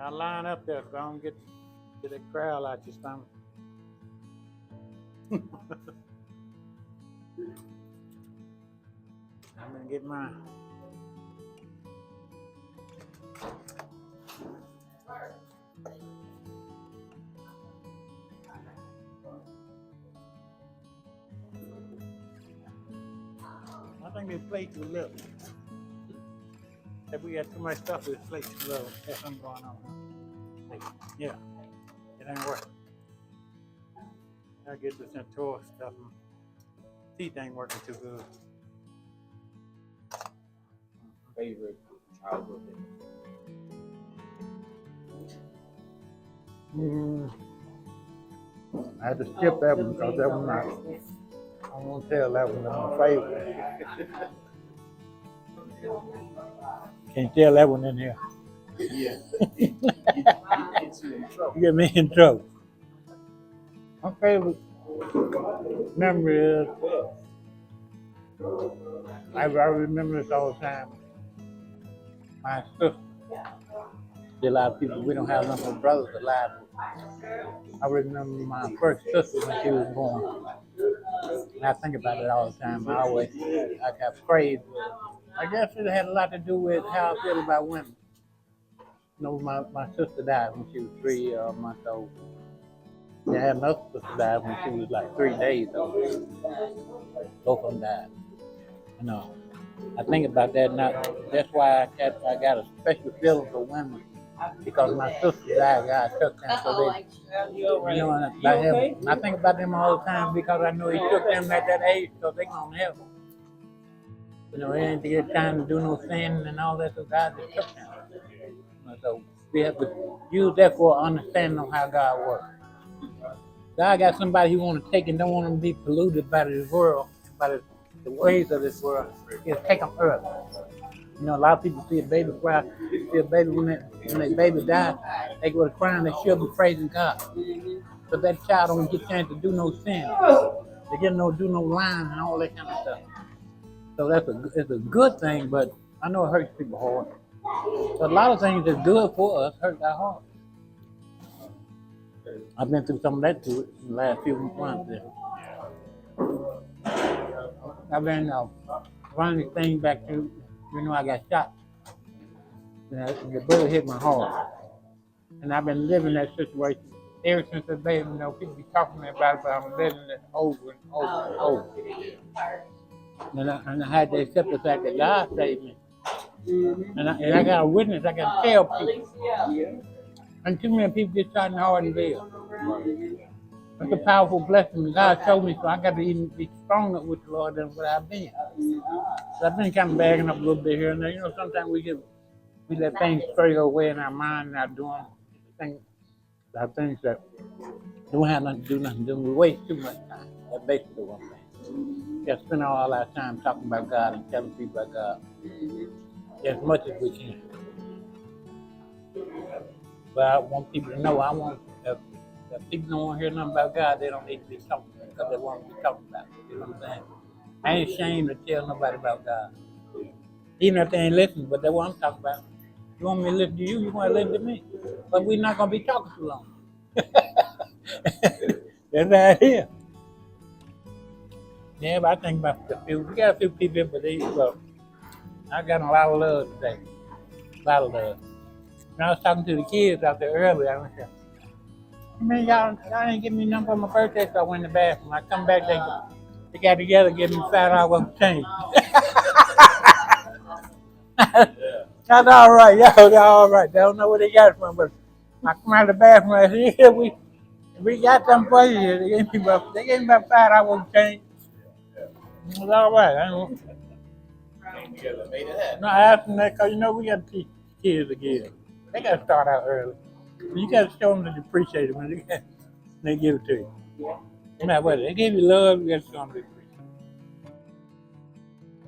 I line up there so I don't get that crowd out your stomach. I'm gonna get mine. I think this plate too little. If we got too much stuff, this plate too little. There's something going on. Yeah, it ain't working. I get the Centaur stuff. Teeth ain't working too good. Favorite childhood memory? I had to skip that one because that one I won't tell that one my favorite. Can't tell that one in here. Yeah. You get me in trouble. My favorite memory is I remember this all the time. My sister. A lot of people, we don't have none of my brothers alive. I remember my first sister when she was born. And I think about it all the time. I got prayed. I guess it had a lot to do with how I feel about women. You know, my sister died when she was 3 months old. I had another sister die when she was like 3 days old. Both of them died. You know, I think about that now. That's why I got a special feeling for women. Because my sister died, God took them. So they, you know, and I think about them all the time because I know He took them at that age, so they gonna help them. You know, they ain't get time to do no sin and all that, so God just took them. So we have to use that for understanding of how God works. God got somebody He want to take and don't want them to be polluted by this world, by the ways of this world. He'll take them early. You know, a lot of people see a baby cry, see a baby when their baby dies, they go to crying, they should be praising God. But that child don't get a chance to do no sin. They get no do no lying and all that kind of stuff. So it's a good thing, but I know it hurts people hard. So a lot of things that's good for us hurt our heart. I've been through some of that too in the last few months. I've been running this thing back to, you know, I got shot. And the bullet hit my heart. And I've been living that situation ever since the baby. You know, people be talking to me about it, but I'm living it over and over and over. And I had to accept the fact that God saved me. And I got a witness, I can tell people. And too many people get shot in the heart and dead. That's a powerful blessing God showed me, so I got to even be stronger with the Lord than what I've been. So I've been kind of bagging up a little bit here and there. You know, sometimes we let things stray away in our mind and not doing things that don't have nothing to do nothing. We waste too much time. That's basically what I'm saying. Just spend all our time talking about God and telling people about God as much as we can. But I want people to know, if people don't want to hear nothing about God, they don't need to be talking about it because they want to be talking about it. You know what I'm saying? I ain't ashamed to tell nobody about God. Even if they ain't listening, but that's what I'm talking about. You want me to listen to you, you want to listen to me. But we're not going to be talking too long. That's how it is. Yeah, but I think about the few. We got a few people in believe, so I got a lot of love today. A lot of love. When I was talking to the kids out there earlier, I was saying, man, y'all ain't give me nothing for my birthday, so I went in the bathroom. I come back, they got together, give me $5 worth of change. That's all right, y'all all right. They don't know where they got it from, but I come out of the bathroom, I said, yeah, we got something for you. They gave me about $5 worth of change. It was all right. I don't. No, I asked them that because, you know, we got to teach kids again. They got to start out early. You got to show them that you appreciate it when they give it to you. No matter what, they give you love, you got to show them that you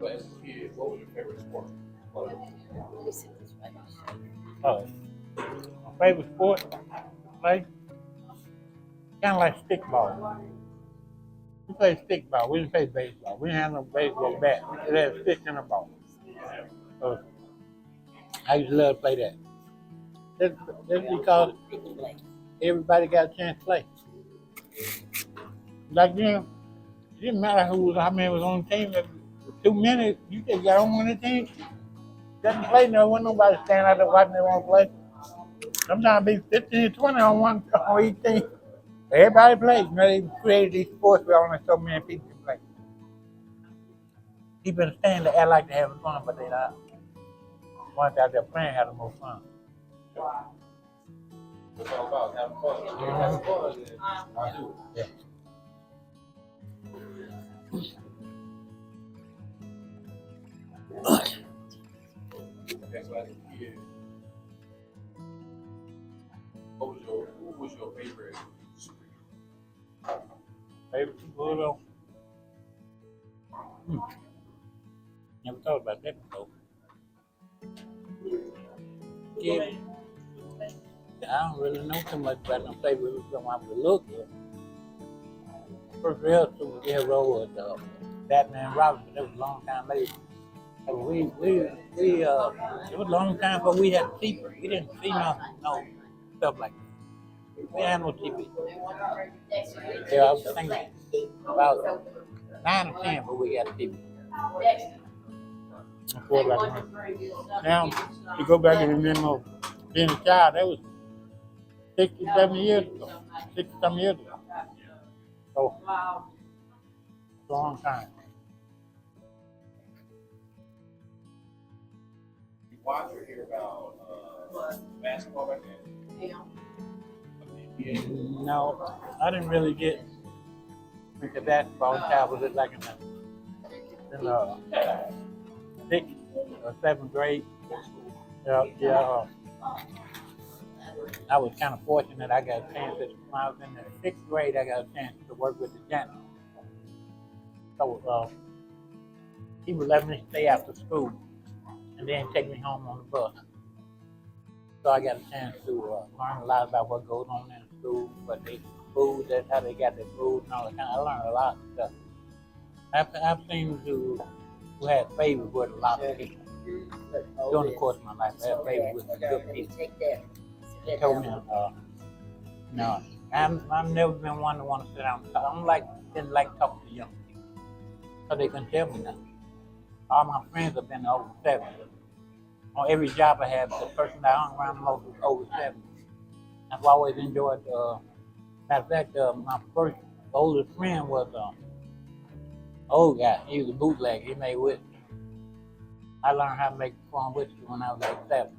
appreciate it. What was your favorite sport? Oh, my favorite sport, like, kind of like stickball. We played stickball. We didn't play baseball. We didn't have no baseball bat. We just had a stick and a ball. So I used to love to play that. That's because everybody got a chance to play. Like then, it didn't matter how many was on the team. If too many, you just got on the team. Doesn't play no. Wasn't nobody standing out there watching they want to play. Sometimes be 15, 20 on each team. Everybody plays. You know, they created these sports where only so many people can play. People in the stand that act like they're having fun, but they're not. Ones out there playing have the most fun. It's all about having fun. Yeah. That's why as a kid, who was your favorite superhero? Favorite superhero? Never thought about that before. Yeah. I don't really know too much about no favorite from I would look at. First real superhero was Batman and Robin, but that was a long time later. So it was a long time before we had TV. We didn't see no stuff like that. We didn't have no TV. Yeah, I was thinking about 9 or 10, but we got TV. Before, like, now, you go back and remember being a child, that was 60, 70 years ago. 60 some years ago. So, it's a long time. You watch or hear about basketball back then? No, I didn't really get into basketball until I was like in the 6th or 7th grade. Yeah. I was kind of fortunate. I got a chance when I was in the 6th grade. I got a chance to work with the janitor. So he would let me stay after school and then take me home on the bus. So I got a chance to learn a lot about what goes on in school, what they food, that's how they got their food and all that kind of. I learned a lot of stuff. I've seen who had favor with a lot of people. During the course of my life, I had favor with some good people. They told me, no, I've never been one to want to sit down and talk. Didn't like talking to young people. So they couldn't tell me nothing. All my friends have been over 70. On every job I had, the person that I hung around the most was over 70. I've always enjoyed, matter of fact, my first oldest friend was old guy. He was a bootlegger. He made whiskey. I learned how to make corn whiskey when I was like 7.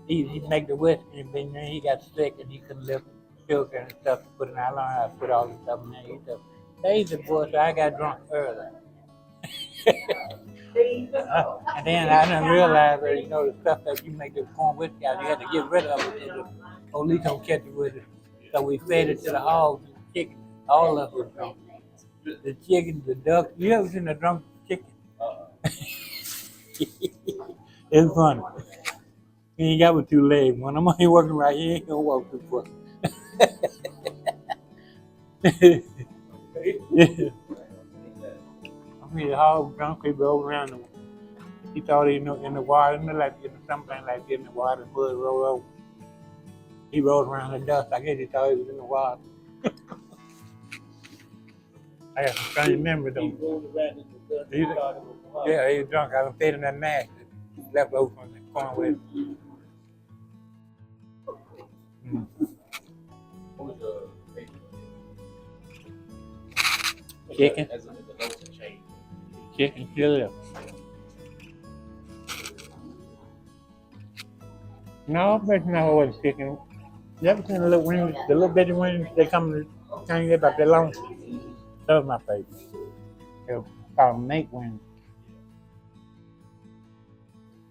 He'd make the whiskey, and then he got sick and he couldn't lift sugar and stuff to put in. I learned how to put all this stuff in there. He said, "Daisy boy, so I got drunk early." And then I didn't realize that, the stuff that you make the corn whiskey out, you had to get rid of it so the police don't catch you with it. So we fed it to the hogs and the chicken. All of us was drunk. The chicken, the duck. You ever seen a drunk chicken? It's funny. He ain't got but 2 legs. When I'm only working right here, he ain't gonna walk too far. I mean, the hog drunk, he rolled around him. He thought he knew in the water, like something like getting the water, and Bud rolled over. He rolled around in the dust. I guess he thought he was in the water. I got some strange memories though. He was drunk. I was fed him that mash that left over from the corn with. What was your favorite? Chicken. As a note change. Chicken still. No, but no, it wasn't chicken. You ever seen the little wings, the little bitty wings? They come in tiny about that long. That was my favorite. They were called mate wings.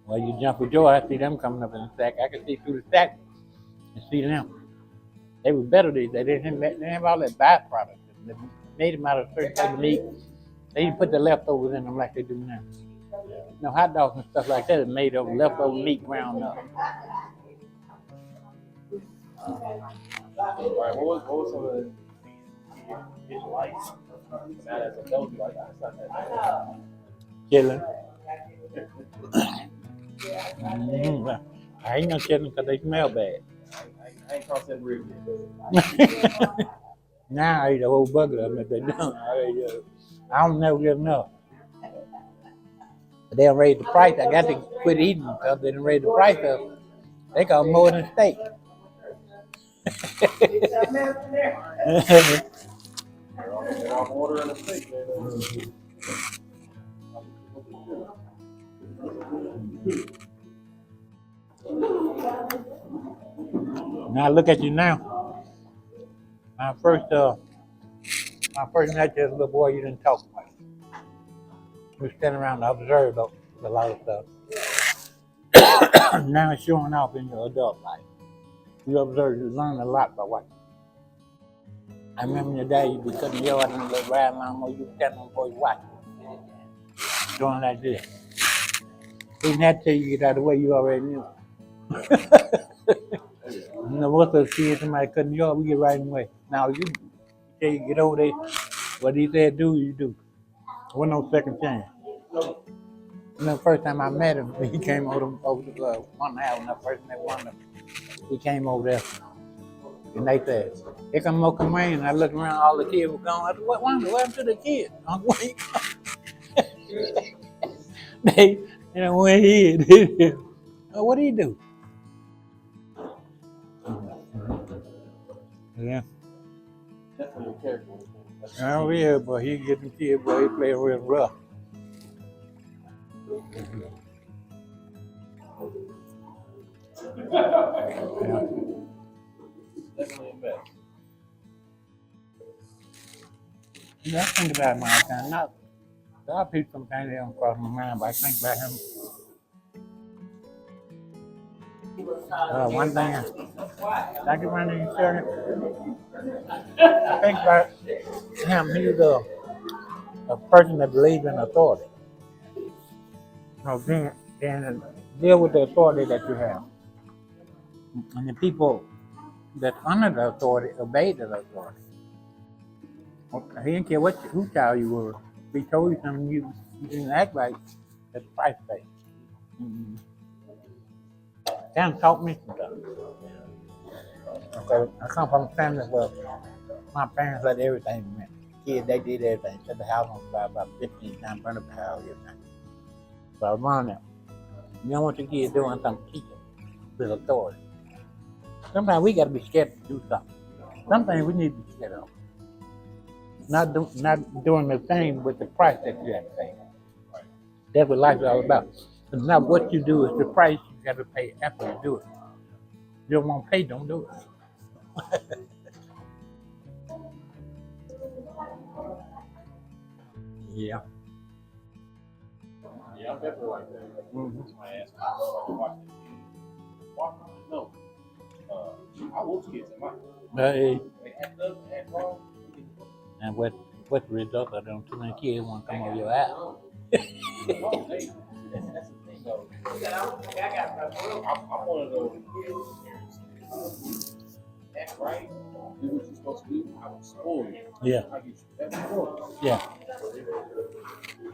Well, you jump with joy, I see them coming up in the sack. I can see through the sack and see them. They were better these days. They didn't have all that byproducts. They made them out of certain type of meat. They didn't put the leftovers in them like they do now. Hot dogs and stuff like that is made of leftover meat ground up. All right, what was some of the his life? Now as an adult, like, it's not that bad. Chilling. Mm-hmm. I ain't no kidding because they smell bad. I ain't crossed that bridge yet. Now I eat a whole bucket of them if they don't. I don't never get enough. But they'll raise the price. I got to quit eating because they done raise the price up. They got more than steak. They're off order in the steak, man. Now look at you now. My first, uh, my first met you as a little boy, you didn't talk much. You were standing around and observed a lot of stuff. Now it's showing off in your adult life. You observe, you learn a lot by watching. I remember your dad, you'd be cutting your yard and little ride lawnmower, you standing on the porch watching, doing like this. He didn't have to tell you to get out of the way, you already knew. You know, most of us see somebody cutting you off, we get right in the way. Now you say you get over there, what he said do, you do. There wasn't no second chance. You know, the first time I met him, he came over one house when I first met one of them. He came over there and they said, here come Mocha Wayne. And I looked around, all the kids were gone. I said, what happened to the kids? Uncle Wayne. They went here. Oh, what did he do? Yeah. Definitely a character. Oh yeah, but he get them kids, boy, he play real rough. Yeah. Definitely a mess. Yeah, I think about it my time. Not a lot of people sometimes they don't cross my mind, but I think about him. One thing I can run into I think about him, he's a person that believes in authority. You know, being deal with the authority that you have. And the people that under the authority obey the authority. He didn't care who child you were. If he told you something you didn't act right, that's the price paid. Mm-hmm. Kind of taught me some stuff. Okay, I come from a family where my parents let everything be meant. Kids, they did everything. Set the house on fire about 15 times, burn up the house, everything. So I was around them. You don't want your kids doing something, teach them with authority. Sometimes we got to be scared to do something. Sometimes we need to be scared of. Not doing the thing with the price that you have to pay. That's what life is all about. It's not what you do, it's the price you got to pay after you do it. You don't want to pay, don't do it. Yeah. Yeah, I'm definitely like that. Mm-hmm. Somebody asked me, watch this kid. Watch it. No. I whoop kids in my Hey. They act up, act wrong. And what the result of them? Too many kids want to come over your house. No, that's the thing though. I'm one of those parents. Act right, do what you're supposed to do. I will spoil you. Yeah. I get you that spoiled. Yeah.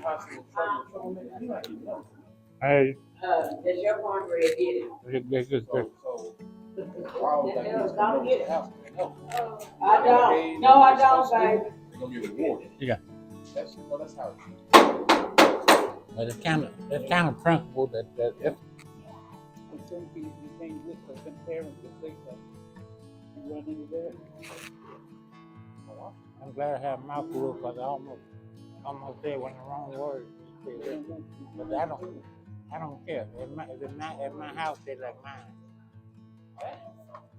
Possible troublemaker, you not even know. Hey. That's your cornbread, get it. So why would that kid come over to the house? No. I don't. No, I don't, baby. They're gonna be rewarded. Yeah. That's how it is. But it's kind of principle that if some kids you can't listen to some parents that say something. You run into that. I'm glad I have a mouthful because I almost said one of the wrong words. But I don't care. At my house, they like mine.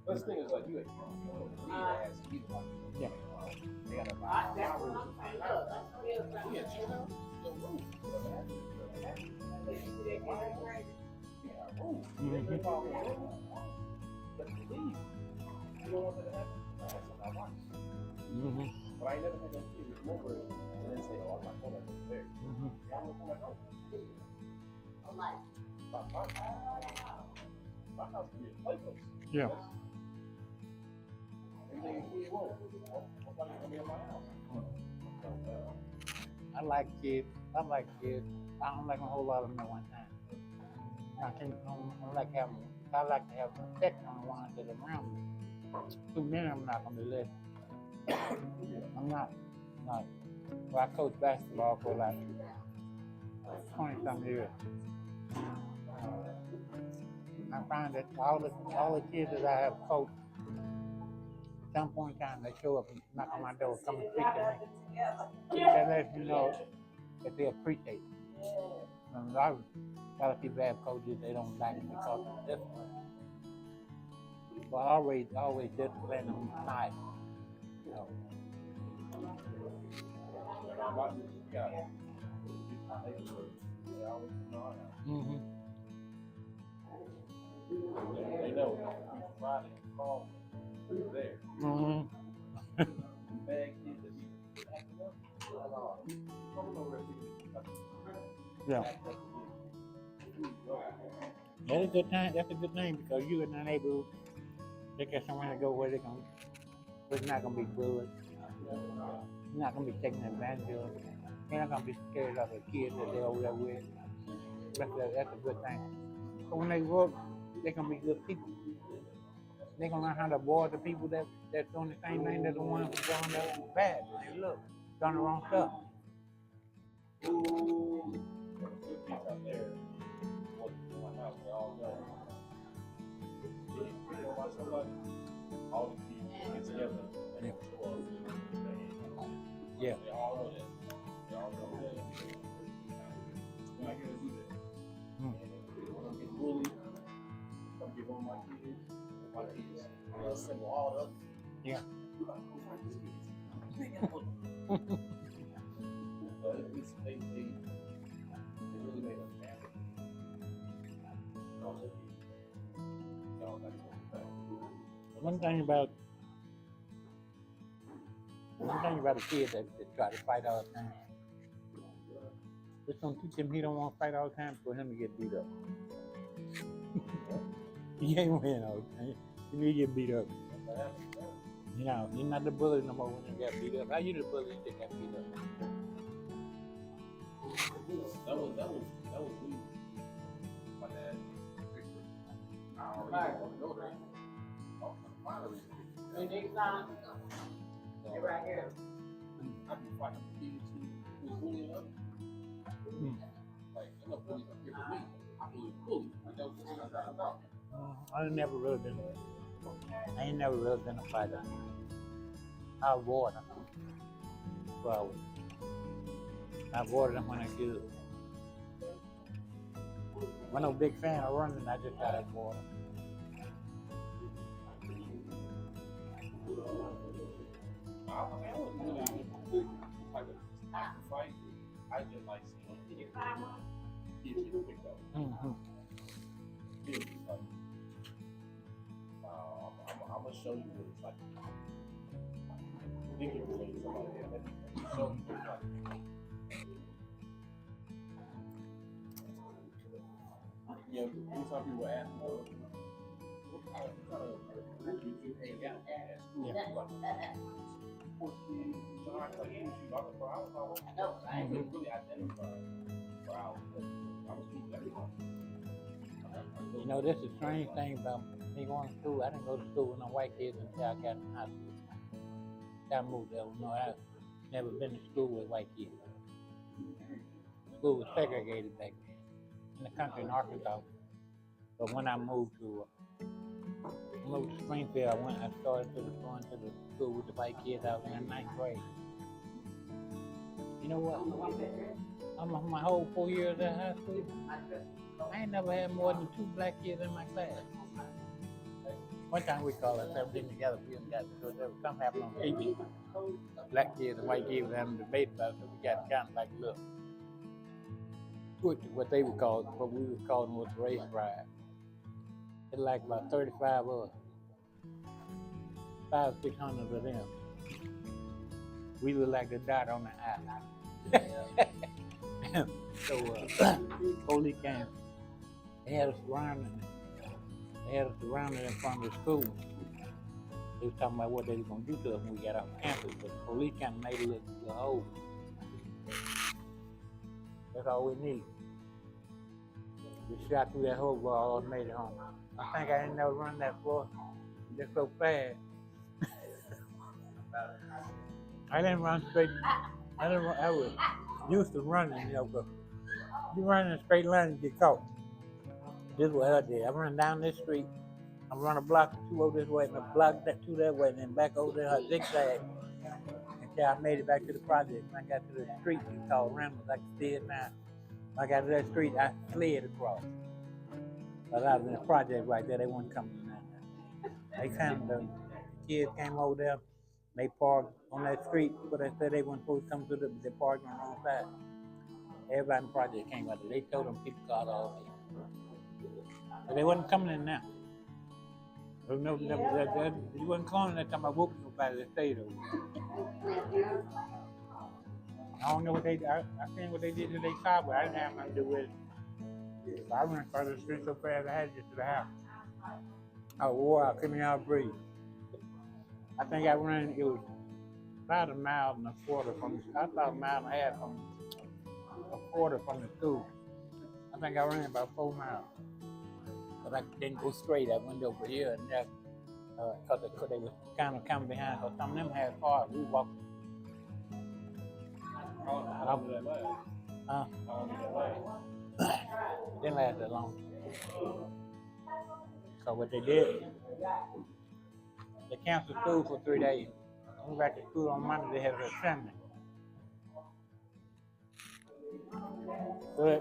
This thing is like you ask you like Yeah. they gotta buy Mm-hmm. But I never had that kid remember it and then say, oh, I'm not going to there. Mm-hmm. My house can be a playground. Yeah. Everything a kid wants. Nobody can be in my house. I like kids. I don't like a whole lot of them at one time. I like having, I like to have respect on the ones that are around me. Too many, I'm not gonna be listening. I'm not. Like, well, I coached basketball for like 20 some years. I find that all the kids that I have coached, at some point in time, they show up and knock on my door, come and speak to me. That lets you know that they appreciate it. And a lot of people have coaches, they don't like them because of discipline. But always discipline them nice. You know. Mm-hmm. They know. Friday, call me. There. Mm-hmm. Bad kids that be acting up. Come over Yeah. That's a good thing. That's a good thing because you in the neighborhood, they got somewhere to go where they can. It's not gonna be bullied. You're not gonna be taken advantage of. You're not gonna be scared of the kids that they're over there with. That's a good thing. So when they grow up, they're gonna be good people. They're gonna learn how to avoid the people that's doing the same thing that the ones who doing that bad. They look, doing the wrong stuff. out there. What my house, they all know. You know why somebody? All the people get together and they show up. Yeah. They all know that. They all know that. We're not gonna do that. When I get bullied, I'm give on my kids. They'll assemble all the others. Yeah. So at least they really made a family. Y'all got to go back. One thing about a kid that try to fight all the time, just don't teach him he don't want to fight all the time for him to get beat up. He ain't win all the time. You need to get beat up. You know, you're not the bully no more when you get beat up. How you the bully that got beat up? That was me. My dad. I already want to go there. Finally. And next time, they're right here. I be fighting for kids who was bullying others. Like, they're not bullying here for me. I bully the bully. Like, that was the thing I got about. I ain't never really been a fighter. I avoid them. Well, I avoided them when I could. I'm no big fan of running, I just gotta avoid them. I wasn't really type of fight. I just like seeing kids get picked up. Mm-hmm. Kids like, I'm gonna show you what it's like. Think you're really somebody that show you what it's like. Yeah, anytime people ask me, what kind of group you hang out at school? Yeah. Like, sports kids, you know, I tell you, I was I couldn't really identify where I was keeping everyone. You know, this is a strange thing about me going to school. I didn't go to school with no white kids until I got in high school. I moved to Illinois. I've never been to school with white kids. School was segregated back then in the country in Arkansas. But when I moved to Springfield, I started going to the school with the white kids. I was in the 9th grade. You know what? My whole 4 years at high school, I ain't never had more than 2 black kids in my class. One time we called ourselves in together, we got because there was something happened on TV. Black kids and white kids were having a debate about it, so we got kind of like a little, what they would call, what we would call them was race ride. It's like about 35 of us, 500 or 600 of them. We look like the dot on the eye. So police came. They had us surrounded. In front of the school. They was talking about what they was gonna do to us when we got off campus, but the police kind of made it look old. That's all we need. We shot through that whole wall and made it home. I think I ain't never run that floor just so fast. I didn't run straight. I didn't run, I was used to running, but you run in a straight line, you get caught. This is what I did. I run down this street. I run a block or two over this way, and a block that two that way, and then back over there, I zigzag until I made it back to the project. When I got to the street, you called Reynolds. I can see it now. When I got to that street, I slid across. But I was in the project right there. They wouldn't come to that. They found the kids came over there. They parked on that street, but they said they weren't supposed to come to they parked on the wrong side. Everybody in the project came out there. They told them people called all day. But they wasn't coming in now. No, you wasn't calling that time I whooped nobody that stayed over. I don't know what they I seen what they did to their car, but I didn't have nothing to do with it. So I went across the street so fast I had to get to the house. I wore out, couldn't even breathe. I think I ran, it was about 1.25 miles from, I thought 1.5 miles from, a quarter from the school. I think I ran about 4 miles. But I didn't go straight, I went over here and there, because they was kind of coming behind, because some of them had cars, we walked. How did that last? How long did that last? Didn't last that long. So what they did, they canceled school for 3 days. I went back to school on Monday, they had an assembly. So they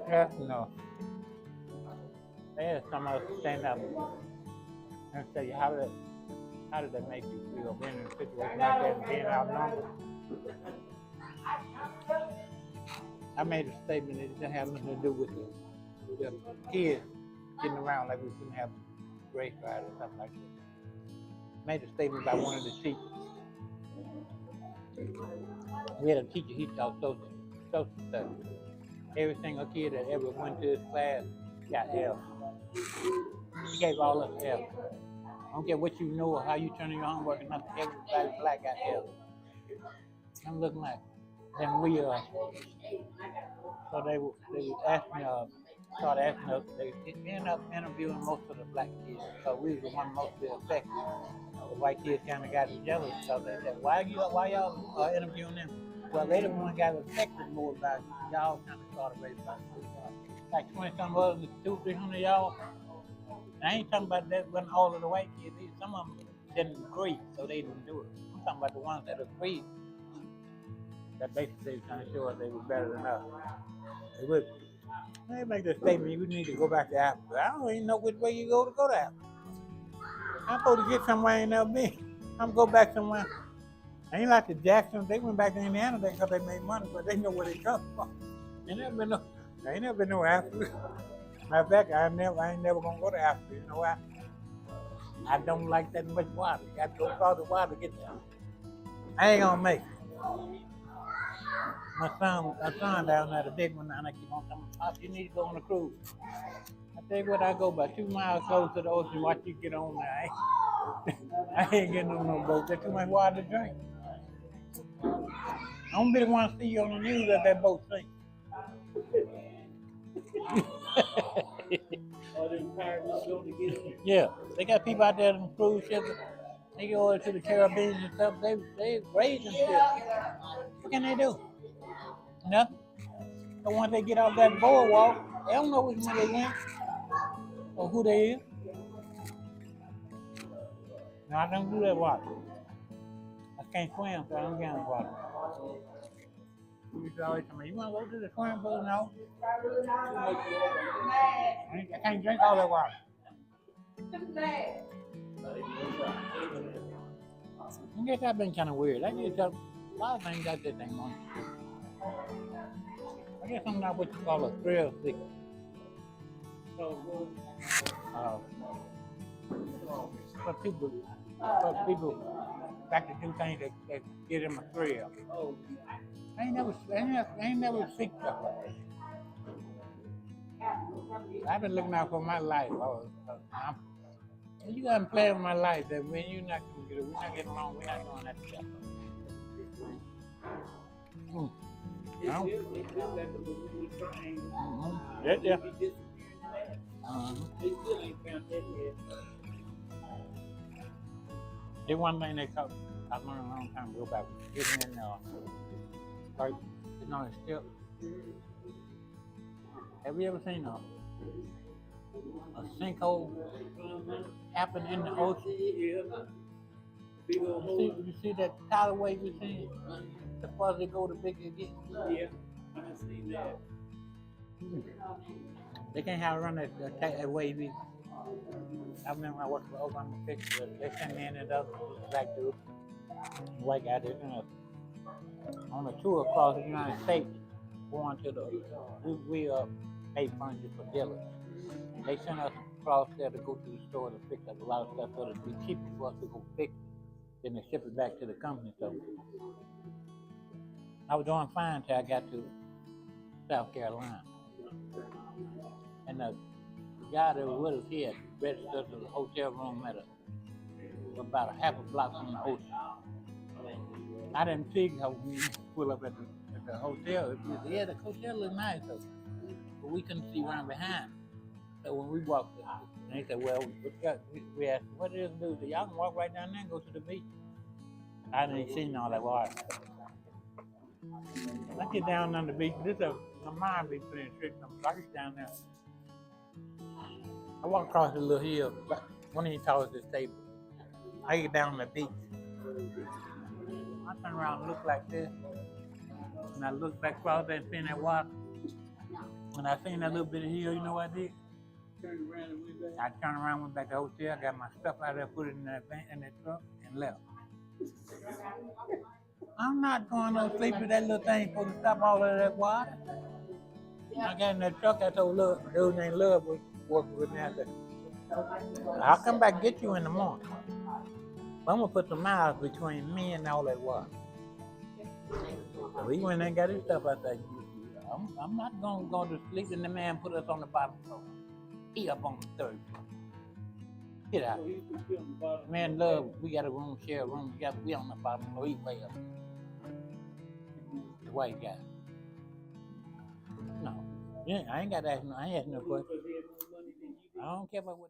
had some of us stand up and say, how did that make you feel being in a situation like that and being outnumbered? I made a statement that it didn't have nothing to do with the kids getting around like we couldn't have race ride or something like that. Made a statement by one of the teachers. We had a teacher, he taught social studies. Every single kid that ever went to his class got F. He gave all us F. I don't care what you know or how you turn in your homework or nothing, everybody black got F. I'm looking like, then we, so they would ask me, start asking us, they ended up interviewing most of the black kids, because we was the one mostly affected. The white kids kind of got jealous, so they said, why y'all interviewing them? Well, they the one got affected more about it. Y'all kind of started raising about it. Like 20-some of us, 200-300 y'all. And I ain't talking about that wasn't all of the white kids. Some of them didn't agree, so they didn't do it. I'm talking about the ones that agreed. That basically was trying to show us they were better than us. They would. They make the statement, you need to go back to Africa. I don't even know which way you go to Africa. I'm supposed to get somewhere I ain't never been. I'm going to go back somewhere. Ain't like the Jacksons, they went back to Indiana because they made money, but they know where they come from. Ain't never been no Africa. Matter of fact, I ain't never gonna go to Africa. You know why? I don't like that much water. You got to go across the water to get there. I ain't gonna make it. My son down there, the big one, and I keep on telling him, Pop, you need to go on a cruise. I tell you what, I go about 2 miles close to the ocean, watch you get on there. I ain't getting on no boat. There's too much water to drink. I don't really want to see you on the news that that boat sinks. Yeah, they got people out there on cruise ships. They go over to the Caribbean and stuff. They raising shit. What can they do? Nothing. But once they get off that boardwalk, they don't know which one they went or who they is. No, I don't do that water. I can't swim, so I don't get in the water. You used to always tell me, you want to go to the swimming pool? No. I can't drink all that water. I guess I've been kind of weird. I guess a lot of things got that thing on. I guess I'm not what you call a thrill seeker. But people like to do things that give them a thrill. I ain't never seek stuff like that. I've been looking out for my life. You gotta play with my life, then when you're not gonna get it, we're not getting along, we're not doing that stuff. Yeah. They still ain't found that yet. There's one thing they taught I learned a long time ago about getting in like you know it's still have you ever seen a sinkhole happen in the ocean? Yeah. Big old hole. You see that tidal wave you see? The farther they go, the bigger it gets. Yeah. I done seen that. They can't have run that wave either. I remember I worked for Obama Pictures. They sent me in and other black dude, white guy. They sent us on a tour across the United States, going to we paid furniture for dealers. They sent us across there to go to the store to pick up a lot of stuff so it'd be cheaper for us to go fix it than to ship it back to the company. So I was doing fine till I got to South Carolina. And the guy that was with us here registered us to the hotel room at about a half a block from the ocean. I didn't figure how we pull up at the hotel. Yeah, the hotel looked nice, though, but we couldn't see around behind. So when we walked up, and they said, well, we asked, what it is to do? So y'all can walk right down there and go to the beach. I didn't see all that water. I get down on the beach. My mind be playing tricks. I get down there. I walk across the little hill, one of these towers this table. I get down on the beach. I turn around and look like this. And I look back across there and see that water. When I seen that little bit of hill, you know what I did? Turned around and went back. I turned around, went back to the hotel, got my stuff out there, put it in that truck, and left. I'm not going no sleep with that little thing supposed to stop all of that water. I got in that truck, I told dude named Love was working with me out there. I'll come back and get you in the morning. But I'm gonna put some miles between me and all that water. So he went and got his stuff out there. I'm not gonna go to sleep, and the man put us on the bottom floor. He up on the third floor. Get out. Man, Love, we got a room, share a room together. We on the bottom floor. He way up. The white guy. No. Yeah, I ain't got to ask no. I ain't asking no question. I don't care about what.